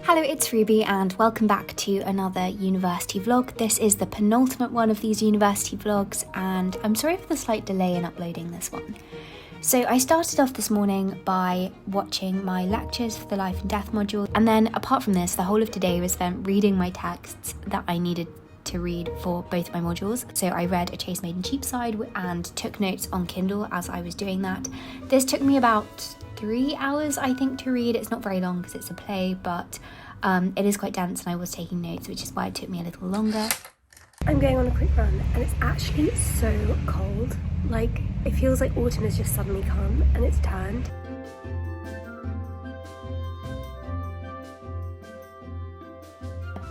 Hello, it's Ruby and welcome back to another university vlog. This is the penultimate one of these university vlogs and I'm sorry for the slight delay in uploading this one. So I started off this morning by watching my lectures for the Life and Death module, and then apart from this, the whole of today was spent reading my texts that I needed to read for both my modules. So I read A Chase Made in Cheapside and took notes on Kindle as I was doing that. This took me about 3 hours, I think, to read. It's not very long because it's a play, but it is quite dense and I was taking notes, which is why it took me a little longer. I'm going on a quick run and it's actually so cold. Like, it feels like autumn has just suddenly come and it's turned.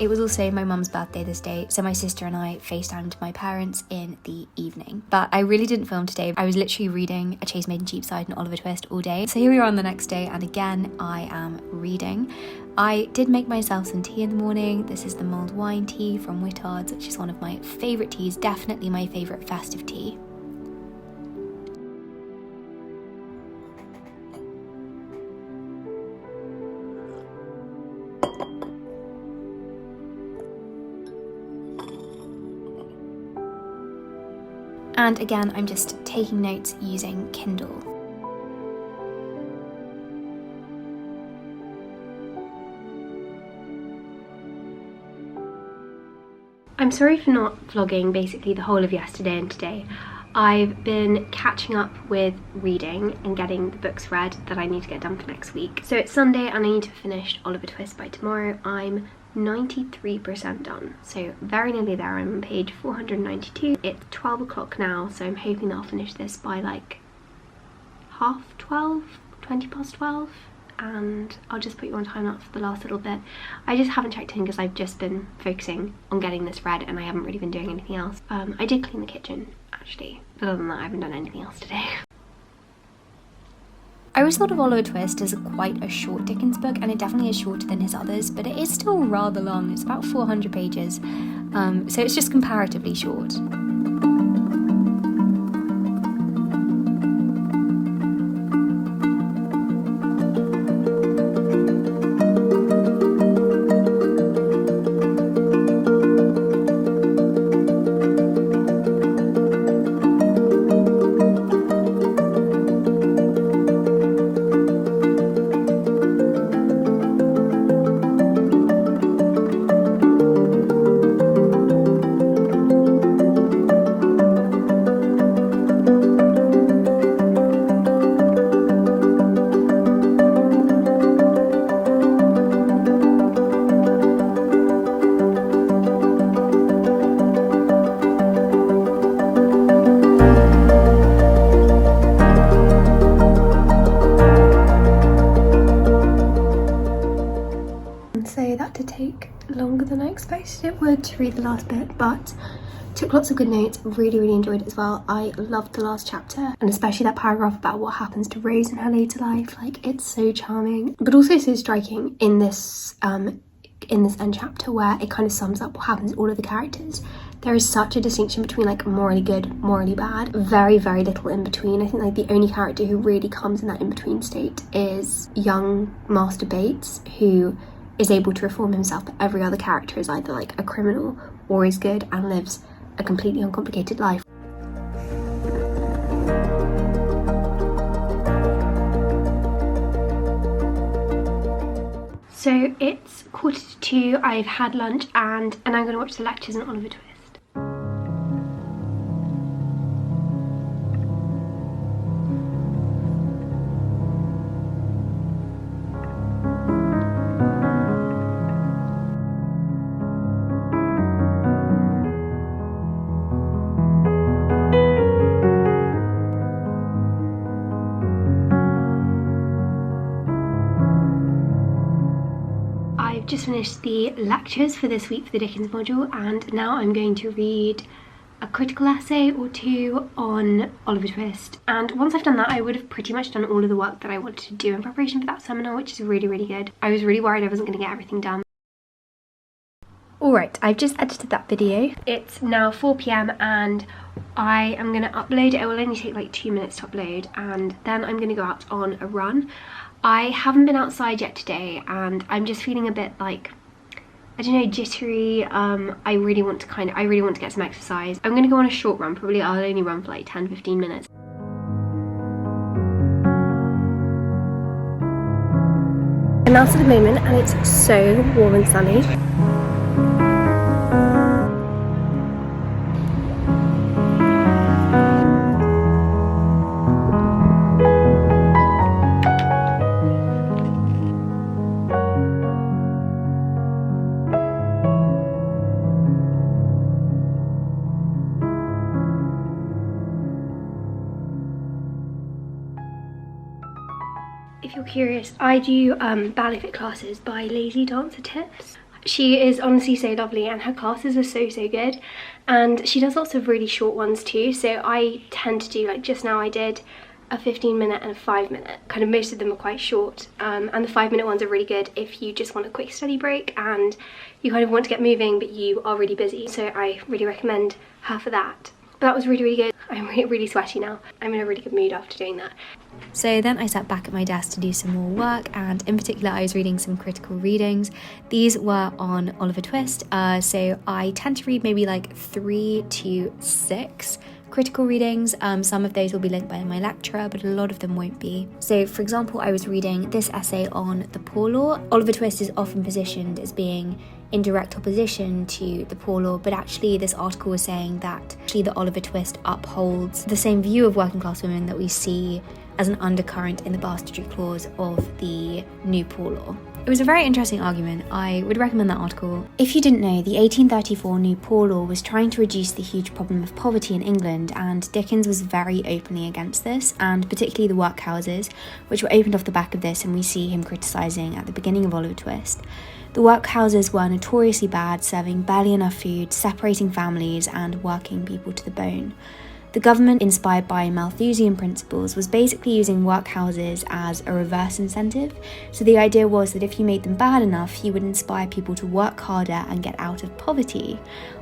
It was also my mum's birthday this day, so my sister and I FaceTimed my parents in the evening. But I really didn't film today. I was literally reading A Chase Made in Cheapside and Oliver Twist all day. So here we are on the next day, and again, I am reading. I did make myself some tea in the morning. This is the mulled wine tea from Whittard's, which is one of my favourite teas, definitely my favourite festive tea. And again, I'm just taking notes using Kindle. I'm sorry for not vlogging basically the whole of yesterday and today. I've been catching up with reading and getting the books read that I need to get done for next week. So it's Sunday and I need to finish Oliver Twist by tomorrow. I'm 93% done, so very nearly there. I'm on page 492. It's 12 o'clock now, so I'm hoping that I'll finish this by like 12:30, 20 past 12, and I'll just put you on time lapse for the last little bit. I just haven't checked in because I've just been focusing on getting this read and I haven't really been doing anything else. I did clean the kitchen actually, but other than that I haven't done anything else today. I always thought of Oliver Twist as quite a short Dickens book, and it definitely is shorter than his others, but it is still rather long. It's about 400 pages, so it's just comparatively short. Longer than I expected it would to read the last bit, but took lots of good notes. Really enjoyed it as well. I loved the last chapter, and especially that paragraph about what happens to Rose in her later life. Like, it's so charming, but also so striking in this end chapter where it kind of sums up what happens to all of the characters. There is such a distinction between like morally good, morally bad, very little in between. I think like the only character who really comes in that in-between state is young Master Bates, who is able to reform himself, but every other character is either like a criminal or is good and lives a completely uncomplicated life. So it's 1:45, I've had lunch and I'm going to watch the lectures on Oliver Twist. Just finished the lectures for this week for the Dickens module, and now I'm going to read a critical essay or two on Oliver Twist. And once I've done that, I would have pretty much done all of the work that I wanted to do in preparation for that seminar, which is really good. I was really worried I wasn't going to get everything done. Alright, I've just edited that video. It's now 4 PM and I am going to upload it. It will only take like 2 minutes to upload, and then I'm going to go out on a run. I haven't been outside yet today and I'm just feeling a bit like, I don't know, jittery. I really want to get some exercise. I'm gonna go on a short run, probably I'll only run for like 10-15 minutes. I'm out at the moment and it's so warm and sunny. If you're curious, I do ballet fit classes by Lazy Dancer Tips. She is honestly so lovely and her classes are so good, and she does lots of really short ones too, so I tend to do, like just now I did a 15-minute and a 5-minute. Kind of most of them are quite short, and the 5-minute ones are really good if you just want a quick study break and you kind of want to get moving but you are really busy, so I really recommend her for that. But that was really good. I'm really sweaty now. I'm in a really good mood after doing that. So then I sat back at my desk to do some more work, and in particular I was reading some critical readings. These were on Oliver Twist, so I tend to read maybe like 3 to 6 critical readings. Some of those will be linked by my lecturer, but a lot of them won't be. So for example, I was reading this essay on the poor law. Oliver Twist is often positioned as being in direct opposition to the poor law, but actually this article was saying that the Oliver Twist upholds the same view of working class women that we see as an undercurrent in the bastardry clause of the new poor law. It was a very interesting argument. I would recommend that article. If you didn't know, the 1834 New Poor Law was trying to reduce the huge problem of poverty in England, and Dickens was very openly against this, and particularly the workhouses, which were opened off the back of this, and we see him criticising at the beginning of Oliver Twist. The workhouses were notoriously bad, serving barely enough food, separating families, and working people to the bone. The government, inspired by Malthusian principles, was basically using workhouses as a reverse incentive. So the idea was that if you made them bad enough, you would inspire people to work harder and get out of poverty.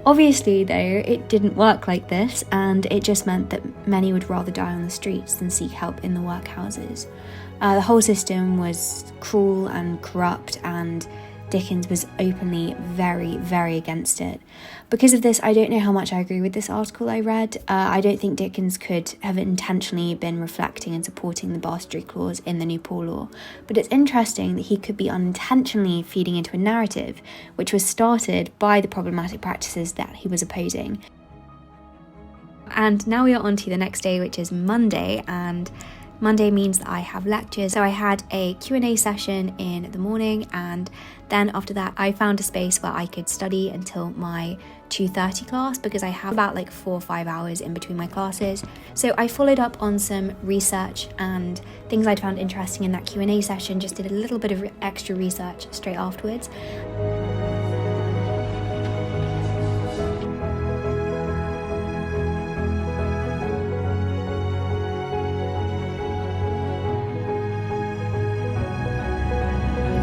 Obviously, though, it didn't work like this, and it just meant that many would rather die on the streets than seek help in the workhouses. The whole system was cruel and corrupt, and Dickens was openly very against it. Because of this, I don't know how much I agree with this article I read. I don't think Dickens could have intentionally been reflecting and supporting the bastardry clause in the New Poor Law, but it's interesting that he could be unintentionally feeding into a narrative which was started by the problematic practices that he was opposing. And now we are on to the next day, which is Monday, and Monday means that I have lectures. So I had a Q&A session in the morning, and then after that I found a space where I could study until my 2:30 class, because I have about like 4 or 5 hours in between my classes. So I followed up on some research and things I'd found interesting in that Q&A session, just did a little bit of extra research straight afterwards.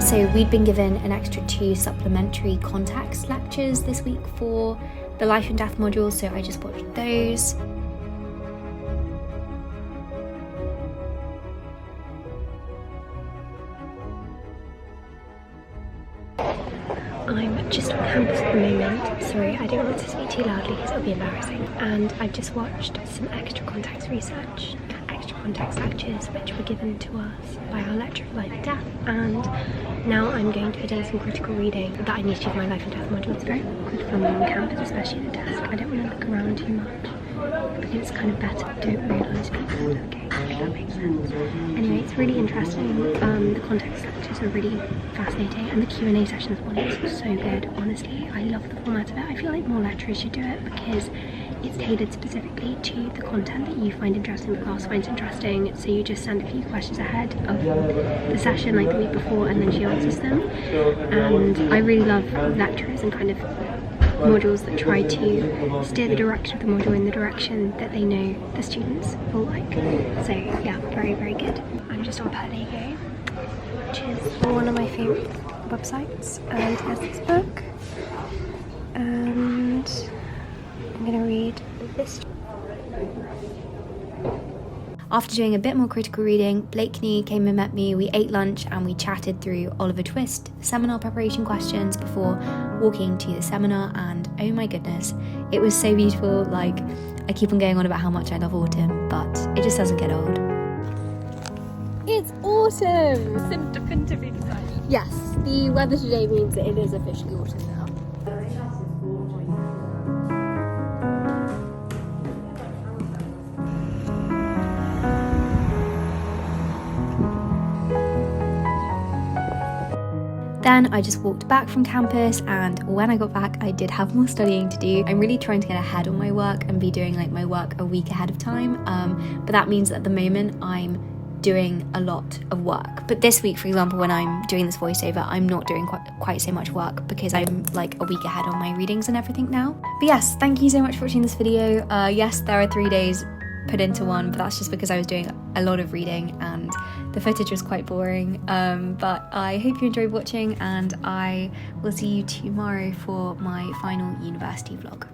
So we'd been given an extra 2 supplementary context lectures this week for the Life and Death module, so I just watched those. I'm just on campus at the moment. Sorry, I don't want to speak too loudly because it'll be embarrassing. And I've just watched some extra context research, extra context lectures which were given to us by our lecturer of Life and Death, and now I'm going to be doing some critical reading that I need to do for my Life and Death module. It's very awkward filming on campus, especially at the desk. I don't want to look around too much because it's kind of better. I don't realise people are looking, if that makes sense. Anyway, it's really interesting. The context lectures are really fascinating, and the Q&A sessions one is so good. Honestly, I love the format of it. I feel like more lecturers should do it because it's tailored specifically to the content that you find interesting, the class finds interesting. So you just send a few questions ahead of the session, like the week before, and then she answers them. And I really love lecturers and kind of modules that try to steer the direction of the module in the direction that they know the students will like. So yeah, very good. I'm just on Perlego, which is one of my favourite websites, and has this book, and I'm going to read this. After doing a bit more critical reading, Blakeney came and met me, we ate lunch and we chatted through Oliver Twist seminar preparation questions before walking to the seminar, and oh my goodness, it was so beautiful. Like, I keep on going on about how much I love autumn, but it just doesn't get old. It's autumn! I'm definitively excited. Yes, the weather today means that it is officially autumn now. Then I just walked back from campus, and when I got back I did have more studying to do. I'm really trying to get ahead on my work and be doing like my work a week ahead of time, but that means that at the moment I'm doing a lot of work. But this week, for example, when I'm doing this voiceover, I'm not doing quite so much work because I'm like a week ahead on my readings and everything now. But yes, thank you so much for watching this video. Yes, there are 3 days put into one, but that's just because I was doing a lot of reading and the footage was quite boring, but I hope you enjoyed watching, and I will see you tomorrow for my final university vlog.